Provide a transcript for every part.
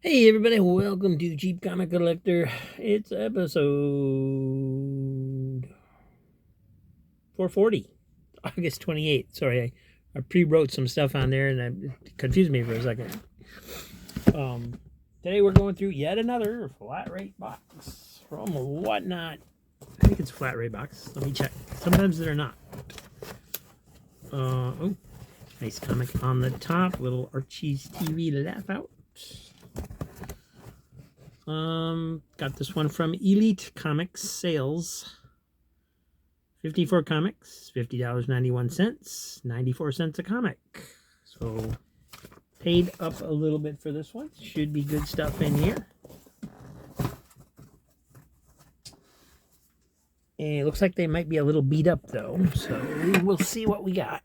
Hey everybody, welcome to Cheap Comic Collector. It's episode 440, August 28th. Sorry, I pre-wrote some stuff on there and it confused me for a second. Today we're going through yet another flat rate box from Whatnot. I think it's a flat rate box. Let me check. Sometimes they're not. Oh, nice comic on the top. Little Archie's TV laugh out. Got this one from Elite Comics Sales. 54 comics, $50.91, 94 cents a comic. So paid up a little bit for this one. Should be good stuff in here. And it looks like they might be a little beat up though, so we'll see what we got.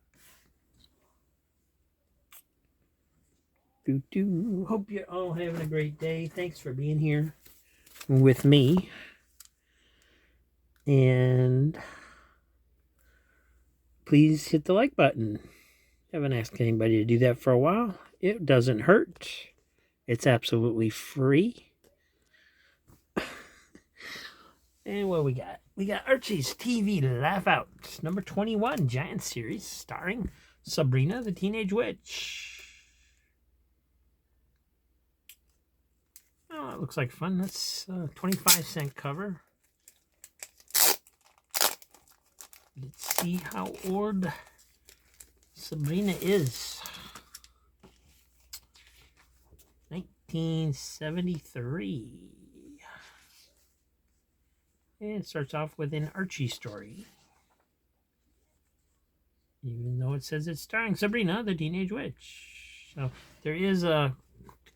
Hope you're all having a great day. Thanks for being here with me. And please hit the like button. Haven't asked anybody to do that for a while. It doesn't hurt. It's absolutely free. And what we got? We got Archie's TV Laugh Out, number 21, Giant Series, starring Sabrina the Teenage Witch. Oh, it looks like fun. That's a 25-cent cover. Let's see how old Sabrina is. 1973. And it starts off with an Archie story. Even though it says it's starring Sabrina, the Teenage Witch. So there is a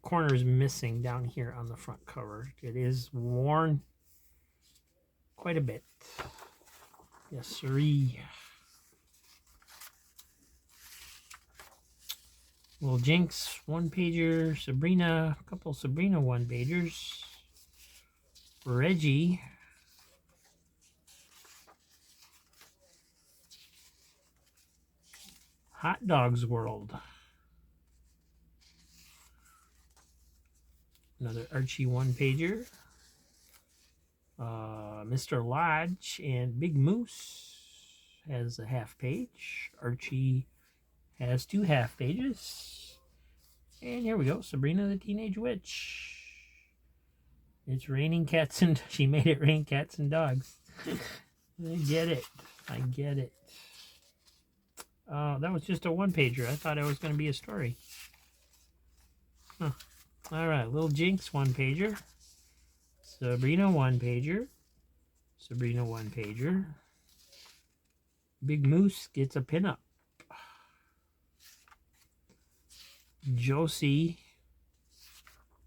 corners missing down here on the front cover. It is worn quite a bit. Yes, sirree. Little Jinx, one-pager. Sabrina, a couple Sabrina one-pagers. Reggie. Hot Dogs World. Another Archie one-pager. Mr. Lodge and Big Moose has a half page. Archie has two half pages. And here we go, Sabrina the Teenage Witch. It's raining cats and... She made it rain cats and dogs. I get it. I get it. That was just a one-pager. I thought it was going to be a story. Huh. All right, Little Jinx one-pager. Sabrina one-pager. Sabrina one-pager. Big Moose gets a pinup. Josie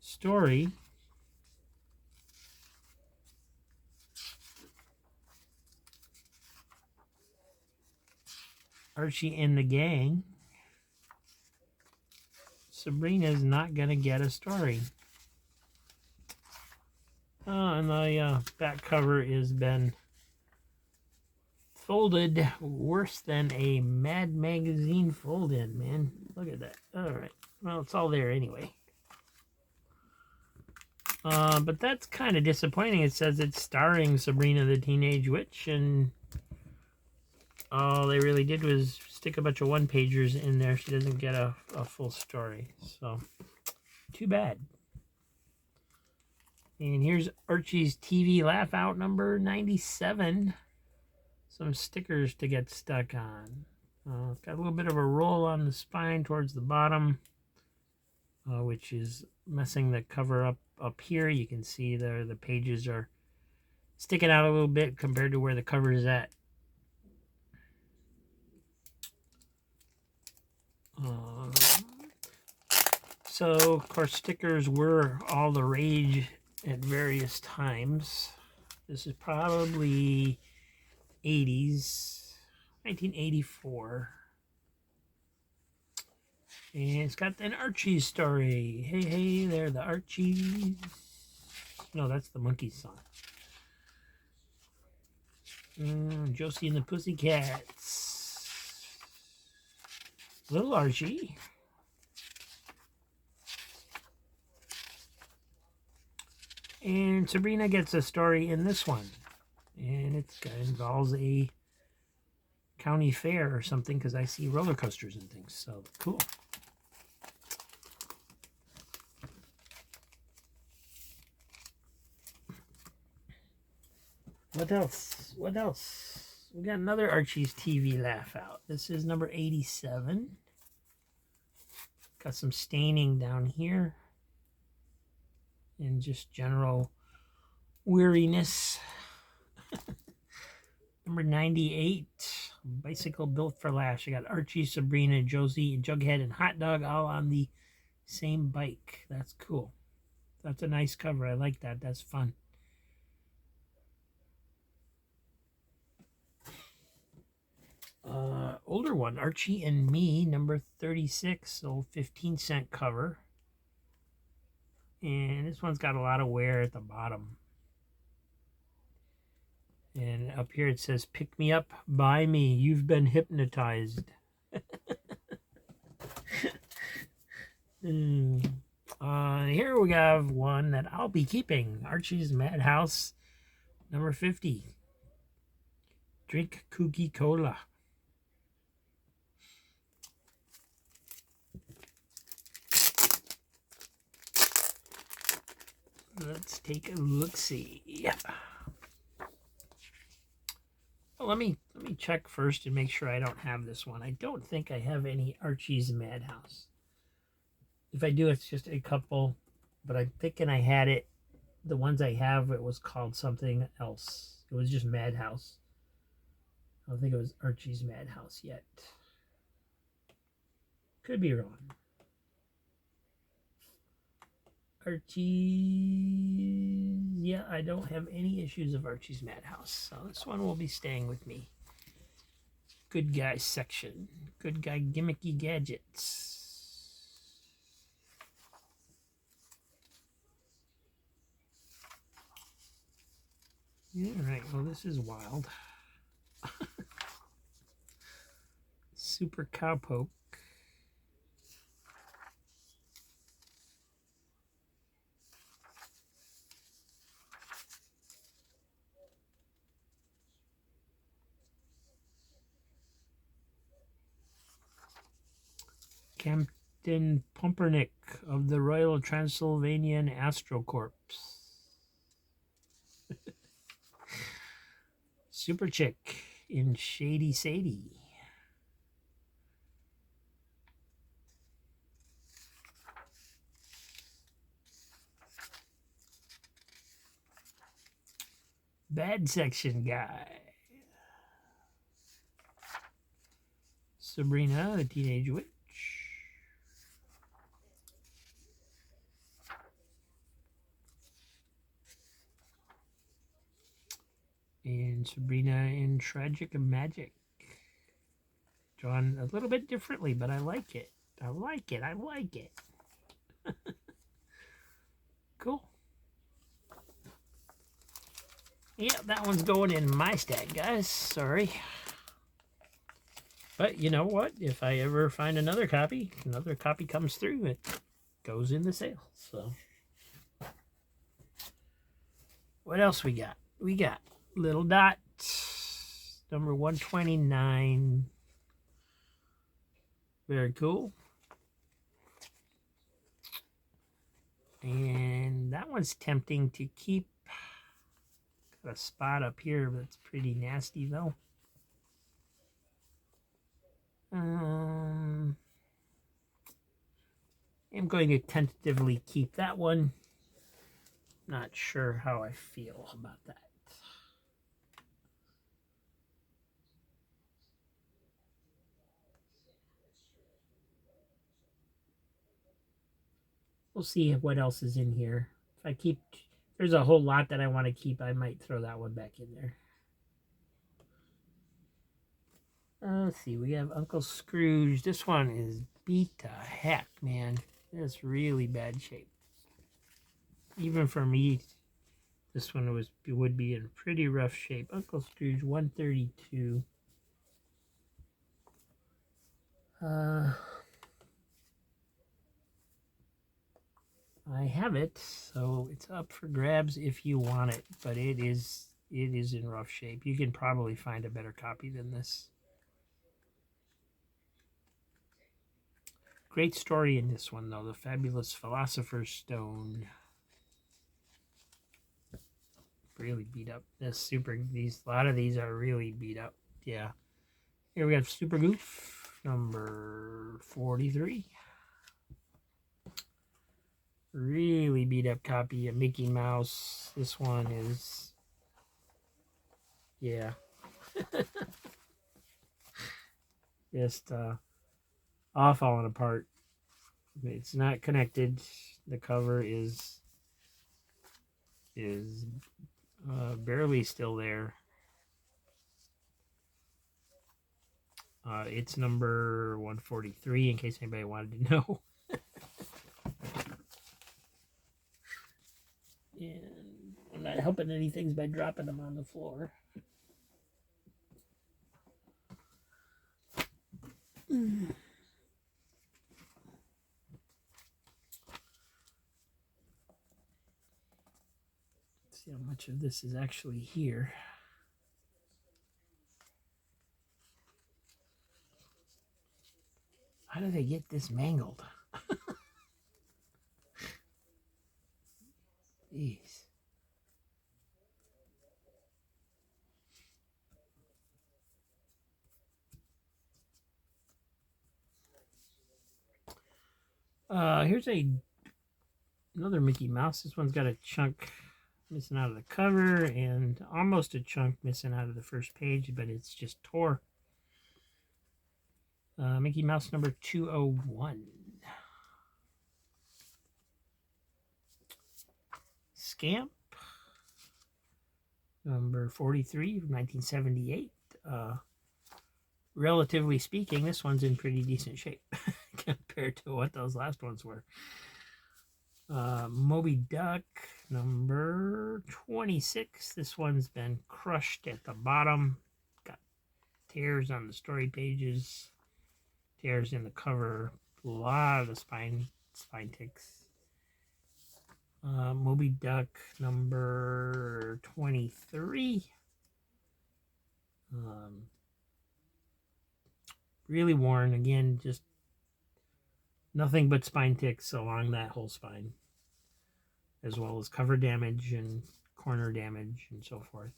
story. Archie and the gang. Sabrina's not going to get a story. And the back cover has been folded worse than a Mad Magazine fold-in, man. Look at that. All right. Well, it's all there anyway. But that's kind of disappointing. It says it's starring Sabrina the Teenage Witch, and all they really did was stick a bunch of one-pagers in there. She doesn't get a full story. So, too bad. And here's Archie's TV Laugh Out number 97. Some stickers to get stuck on. It's got a little bit of a roll on the spine towards the bottom, which is messing the cover up here. You can see there the pages are sticking out a little bit compared to where the cover is at. So, of course, stickers were all the rage at various times. This is probably 80s, 1984. And it's got an Archie story. Hey, hey, they're the Archies. No, that's the Monkeys song. Josie and the Pussycats. Little Archie. And Sabrina gets a story in this one. And it involves a county fair or something, because I see roller coasters and things. So cool. What else? What else? We got another Archie's TV laugh out. This is number 87. Got some staining down here. And just general weariness. Number 98. Bicycle built for Lash. I got Archie, Sabrina, Josie, Jughead, and Hot Dog all on the same bike. That's cool. That's a nice cover. I like that. That's fun. Older one, Archie and Me, number 36, old 15-cent cover. And this one's got a lot of wear at the bottom. And up here it says, "Pick me up, buy me, you've been hypnotized." Here we have one that I'll be keeping. Archie's Madhouse, number 50. Drink Cookie Cola. Let's take a look-see. Yeah. Well, let me check first and make sure I don't have this one. I don't think I have any Archie's Madhouse. If I do, it's just a couple, but I'm thinking I had it. The ones I have, it was called something else. It was just Madhouse. I don't think it was Archie's Madhouse yet. Could be wrong. Archie, yeah, I don't have any issues of Archie's Madhouse, so this one will be staying with me. Good guy section. Good guy gimmicky gadgets. Alright, well, this is wild. Super Cowpoke. Captain Pumpernick of the Royal Transylvanian Astrocorps. Super Chick in Shady Sadie. Bad section guy. Sabrina, the Teenage Witch. And Sabrina in Tragic Magic. Drawn a little bit differently, but I like it. I like it. I like it. Cool. Yeah, that one's going in my stack, guys. Sorry. But you know what? If I ever find another copy comes through, it goes in the sale. So, what else we got? We got Little Dot, number 129. Very cool. And that one's tempting to keep. Got a spot up here that's pretty nasty, though. I'm going to tentatively keep that one. Not sure how I feel about that. We'll see what else is in here. If I keep, there's a whole lot that I want to keep. I might throw that one back in there. Let's see. We have Uncle Scrooge. This one is beat to heck, man. It's really bad shape. Even for me, this one would be in pretty rough shape. Uncle Scrooge, 132. I have it, so it's up for grabs if you want it, but it is in rough shape. You can probably find a better copy than this. Great story in this one, though. The Fabulous Philosopher's Stone. Really beat up. A lot of these are really beat up. Yeah. Here we have Super Goof, number 43. Really beat up copy of Mickey Mouse. This one is, yeah. Just all falling apart. It's not connected. The cover is barely still there. It's number 143 in case anybody wanted to know. And I'm not helping anything by dropping them on the floor. Let's see how much of this is actually here. How do they get this mangled? Jeez. Here's another Mickey Mouse. This one's got a chunk missing out of the cover and almost a chunk missing out of the first page, but it's just tore. Mickey Mouse number 201. Scamp number 43 from 1978. Relatively speaking, this one's in pretty decent shape compared to what those last ones were. Moby Duck number 26. This one's been crushed at the bottom. Got tears on the story pages, tears in the cover, a lot of the spine ticks. Moby Duck number 23. Really worn. Again, just nothing but spine ticks along that whole spine, as well as cover damage and corner damage and so forth.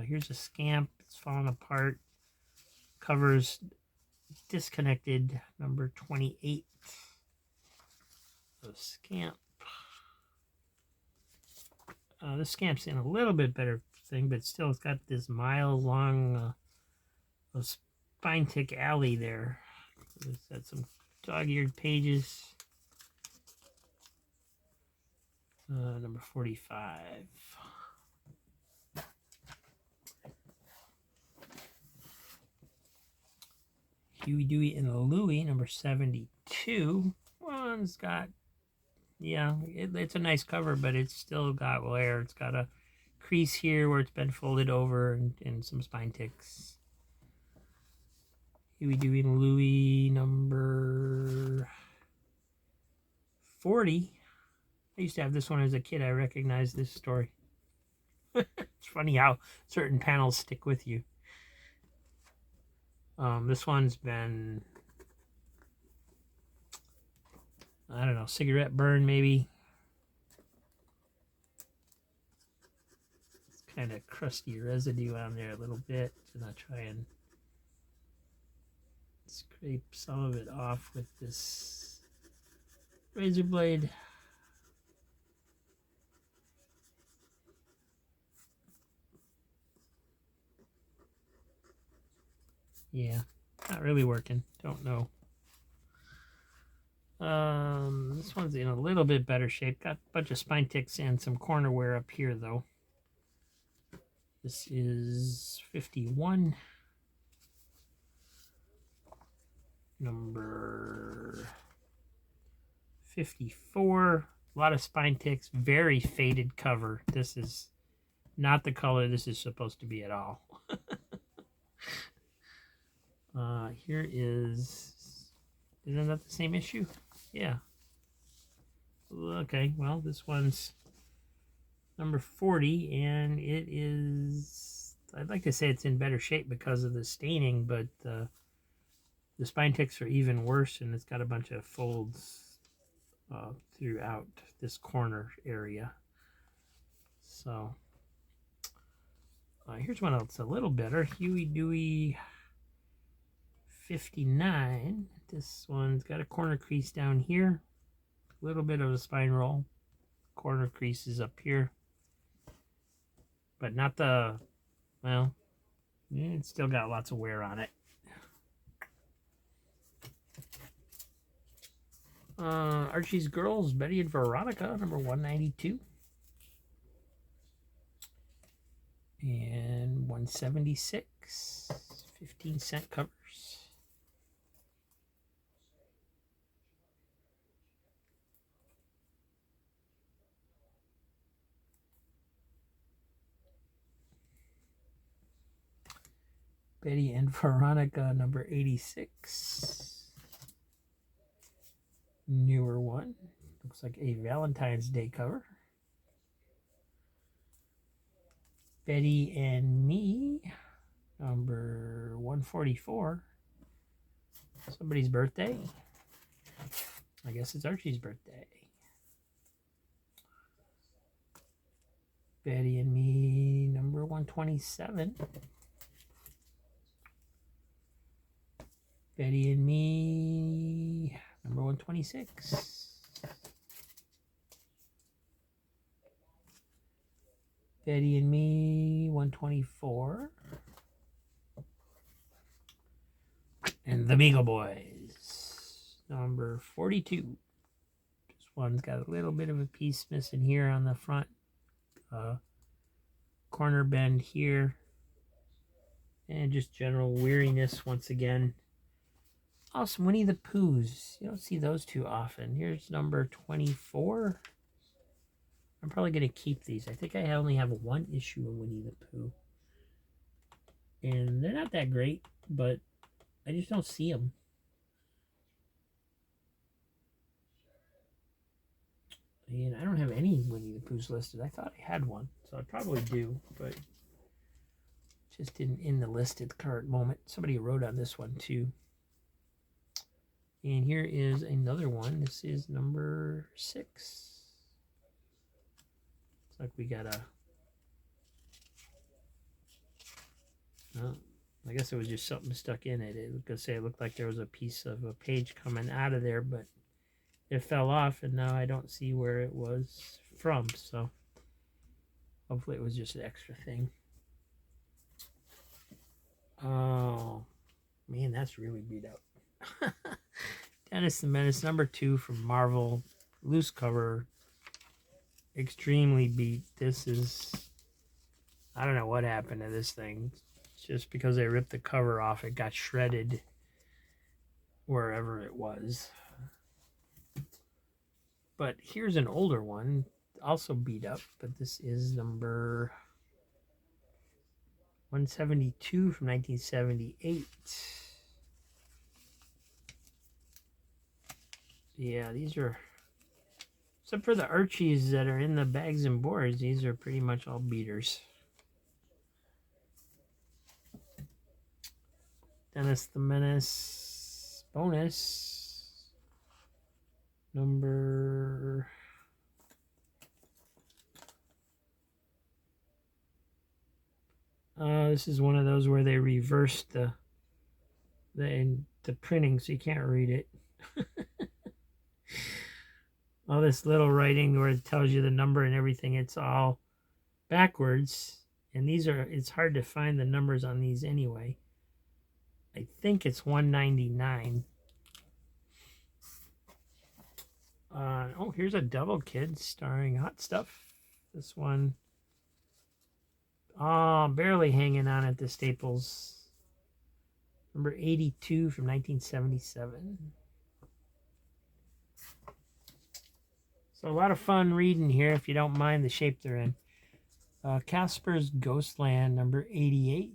Here's a Scamp. It's falling apart. Covers disconnected. Number 28. So Scamp. This Scamp's in a little bit better thing, but still it's got this mile-long spine tick alley there. It's got some dog-eared pages. Number 45. Huey, Dewey, and Louie, number 72. One's got, yeah, it's a nice cover, but it's still got wear. It's got a crease here where it's been folded over and some spine ticks. Huey, Dewey, and Louie, number 40. I used to have this one as a kid. I recognized this story. It's funny how certain panels stick with you. This one's been, I don't know, cigarette burn maybe. It's kind of crusty residue on there a little bit, and I'll try and scrape some of it off with this razor blade. Yeah, not really working. Don't know. This one's in a little bit better shape. Got a bunch of spine ticks and some corner wear up here, though. This is 51. Number 54. A lot of spine ticks. Very faded cover. This is not the color this is supposed to be at all. Here is, isn't that the same issue? Yeah. Okay, well, this one's number 40, and it is, I'd like to say it's in better shape because of the staining, but the spine ticks are even worse, and it's got a bunch of folds throughout this corner area. So here's one that's a little better. Huey Dewey 59. This one's got a corner crease down here, a little bit of a spine roll. Corner crease is up here, but not the, well, it's still got lots of wear on it. Archie's Girls, Betty and Veronica, number 192. And 176, 15-cent covers. Betty and Veronica, number 86. Newer one. Looks like a Valentine's Day cover. Betty and Me, number 144. Somebody's birthday. I guess it's Archie's birthday. Betty and Me, number 127. Betty and Me, number 126. Betty and Me, 124. And the Beagle Boys, number 42. This one's got a little bit of a piece missing here on the front corner bend here. And just general weariness once again. Awesome, Winnie the Poohs. You don't see those too often. Here's number 24. I'm probably going to keep these. I think I only have one issue of Winnie the Pooh. And they're not that great, but I just don't see them. And I don't have any Winnie the Poohs listed. I thought I had one, so I probably do, but just didn't in the list at the current moment. Somebody wrote on this one too. And here is another one. This is number 6. Looks like we got a... Oh, I guess it was just something stuck in it. It was going to say it looked like there was a piece of a page coming out of there, but it fell off, and now I don't see where it was from. So hopefully it was just an extra thing. Oh, man, that's really beat up. Dennis the Menace, number 2 from Marvel. Loose cover. Extremely beat. This is... I don't know what happened to this thing. It's just because they ripped the cover off, it got shredded wherever it was. But here's an older one, also beat up, but this is number 172 from 1978. Yeah, these are, except for the Archies that are in the bags and boards, these are pretty much all beaters. Dennis the Menace bonus. Number... this is one of those where they reversed the printing, so you can't read it. All this little writing where it tells you the number and everything, it's all backwards. And these are, it's hard to find the numbers on these anyway. I think it's 199. Oh, here's a Devil Kid starring Hot Stuff. This one, barely hanging on at the Staples. Number 82 from 1977. So a lot of fun reading here if you don't mind the shape they're in. Casper's Ghostland, number 88.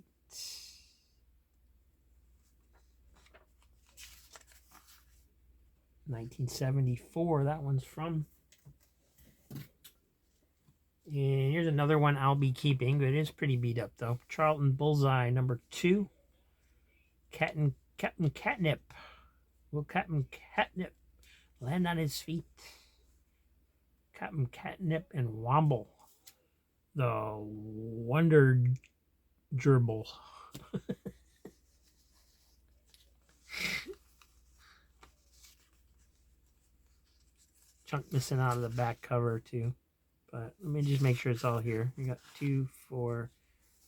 $1974, that one's from. And here's another one I'll be keeping, but it is pretty beat up though. Charlton Bullseye number 2. Captain Catnip. Will Captain Catnip land on his feet? Captain Catnip and Womble. The Wonder Gerbil. Chunk missing out of the back cover too. But let me just make sure it's all here. We got 2, 4,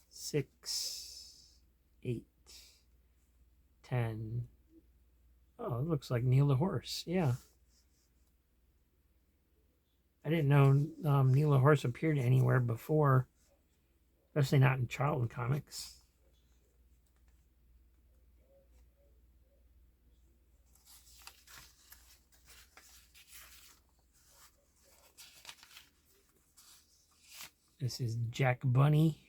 6, 8, 10. Oh, it looks like Neil the Horse. Yeah. I didn't know Neil the Horse appeared anywhere before, especially not in Charlton comics. This is Jack Bunny.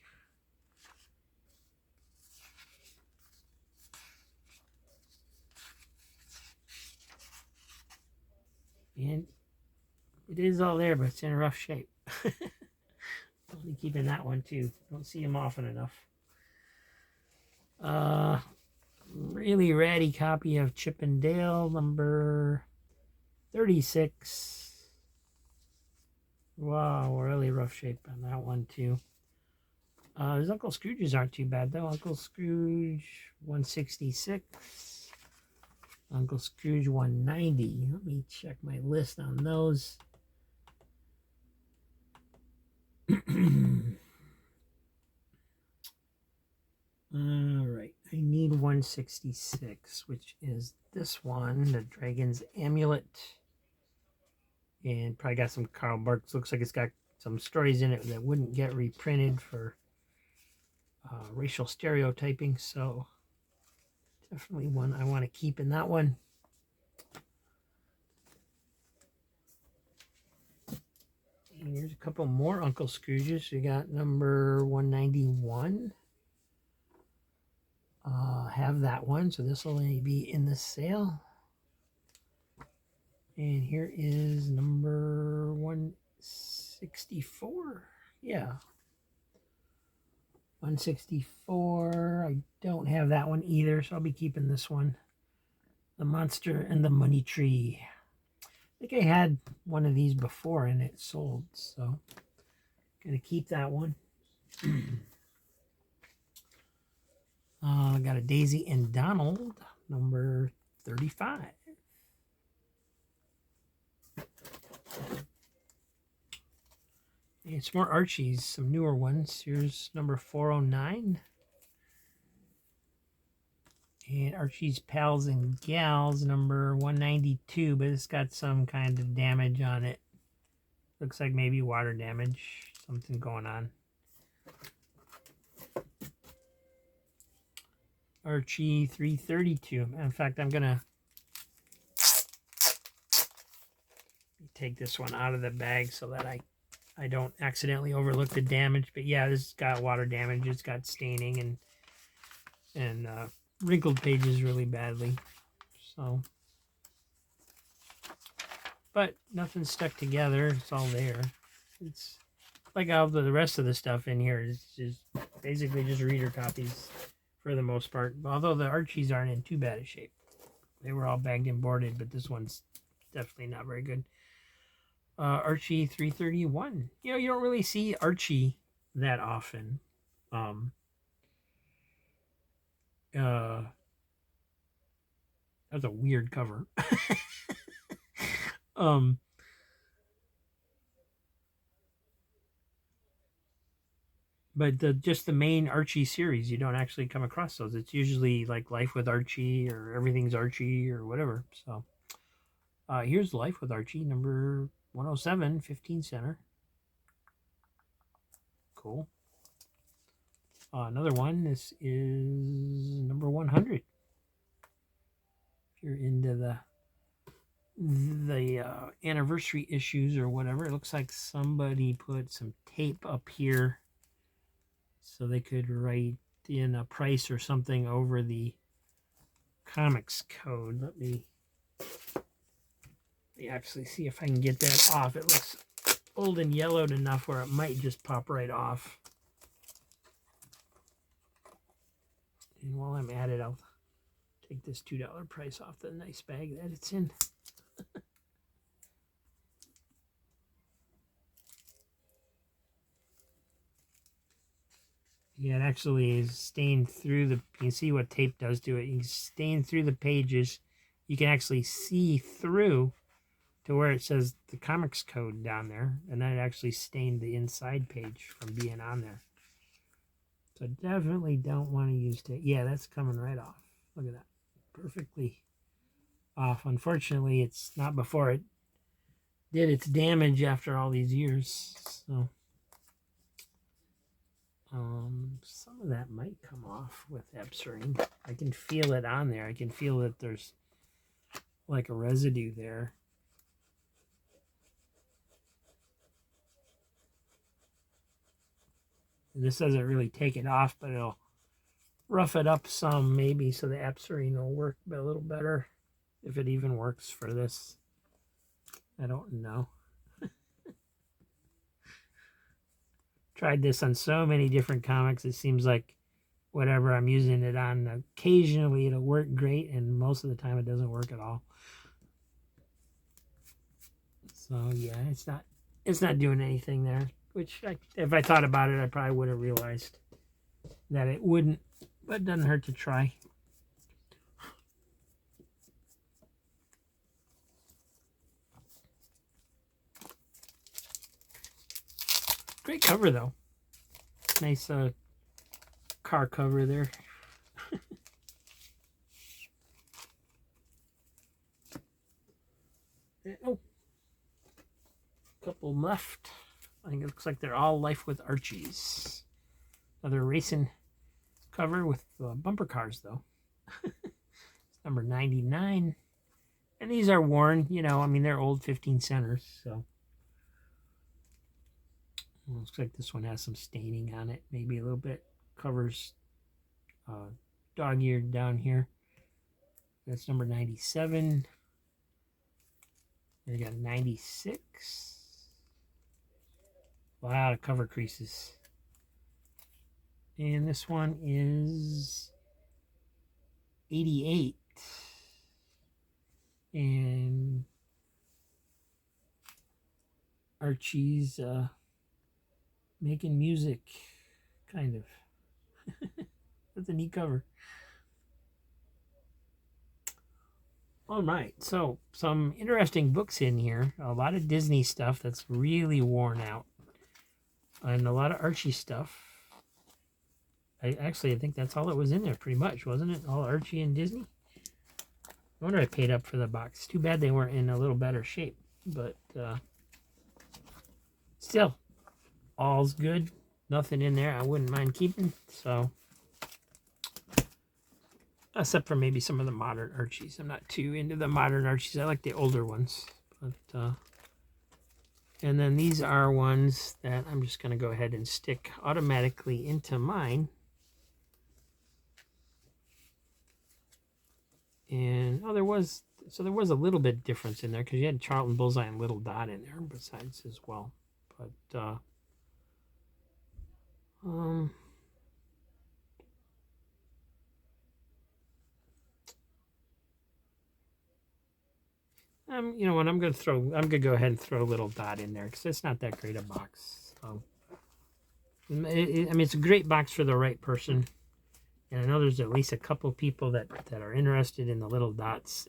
And it is all there, but it's in rough shape. I'll be keeping that one too. Don't see him often enough. Really ratty copy of Chip and Dale number 36. Wow, really rough shape on that one too. His Uncle Scrooge's aren't too bad though. Uncle Scrooge 166. Uncle Scrooge 190. Let me check my list on those. All right, I need 166, which is this one, the Dragon's Amulet. And probably got some Karl Barks. Looks like it's got some stories in it that wouldn't get reprinted for racial stereotyping. So definitely one I want to keep in that one. And here's a couple more Uncle Scrooges. We got number 191. Have that one, so this will only be in the sale. And here is number 164. Yeah. 164. I don't have that one either, so I'll be keeping this one. The Monster and the Money Tree. I think I had one of these before and it sold, so gonna keep that one. I got a Daisy and Donald, number 35. And some more Archies, some newer ones. Here's number 409. And Archie's Pals and Gals, number 192, but it's got some kind of damage on it. Looks like maybe water damage, something going on. Archie 332. In fact, I'm going to take this one out of the bag so that I don't accidentally overlook the damage. But yeah, this has got water damage. It's got staining and wrinkled pages really badly. So, but nothing's stuck together. It's all there. It's like all the rest of the stuff in here is just basically just reader copies for the most part. Although the Archies aren't in too bad a shape. They were all bagged and boarded, but this one's definitely not very good. Archie 331. You know, you don't really see Archie that often. That's a weird cover. But just the main Archie series, you don't actually come across those. It's usually like Life with Archie or Everything's Archie or whatever. So here's Life with Archie, number 107, 15 center. Cool. Another one, this is number 100. If you're into the anniversary issues or whatever, it looks like somebody put some tape up here so they could write in a price or something over the comics code. Let me actually see if I can get that off. It looks old and yellowed enough where it might just pop right off. And while I'm at it, I'll take this $2 price off the nice bag that it's in. Yeah, it actually is stained through the, you can see what tape does to it. You can stain through the pages. You can actually see through to where it says the comics code down there. And then it actually stained the inside page from being on there. So definitely don't want to use tape. Yeah, that's coming right off. Look at that. Perfectly off. Unfortunately, it's not before it did its damage after all these years. So some of that might come off with Epsering. I can feel it on there. I can feel that there's like a residue there. And this doesn't really take it off, but it'll rough it up some maybe so the Epsering will work a little better. If it even works for this. I don't know. Tried this on so many different comics. It seems like whatever I'm using it on, occasionally it'll work great, and most of the time it doesn't work at all. So yeah, it's not doing anything there. Which if I thought about it, I probably would have realized that it wouldn't, but it doesn't hurt to try. Great cover though. Nice car cover there. Oh, couple left. I think it looks like they're all Life with Archies. Another racing cover with bumper cars though. It's number 99. And these are worn, you know, I mean, they're old 15 centers, so. Looks like this one has some staining on it, maybe a little bit. Covers dog-eared down here. That's number 97. We got 96. A lot of cover creases. And this one is 88. And Archie's making music, kind of. That's a neat cover. All right, so some interesting books in here. A lot of Disney stuff that's really worn out. And a lot of Archie stuff. I think that's all that was in there pretty much, wasn't it? All Archie and Disney. I wonder I paid up for the box. Too bad they weren't in a little better shape. But still, all's good. Nothing in there I wouldn't mind keeping. So, except for maybe some of the modern Archies. I'm not too into the modern Archies. I like the older ones. But and then these are ones that I'm just going to go ahead and stick automatically into mine. And there was a little bit difference in there because you had Charlton Bullseye and Little Dot in there besides as well. But you know what, I'm gonna go ahead and throw Little Dot in there because it's not that great a box. So, I mean, it's a great box for the right person, and I know there's at least a couple people that are interested in the Little Dots,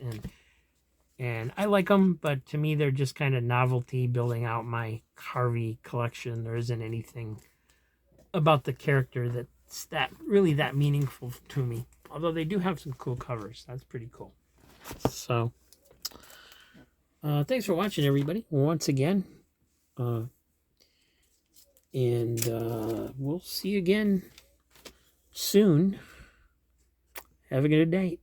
and I like them, but to me they're just kind of novelty, building out my Harvey collection. There isn't anything about the character that's really that meaningful to me. Although they do have some cool covers. That's pretty cool. So, thanks for watching, everybody. Once again. And we'll see you again soon. Have a good night.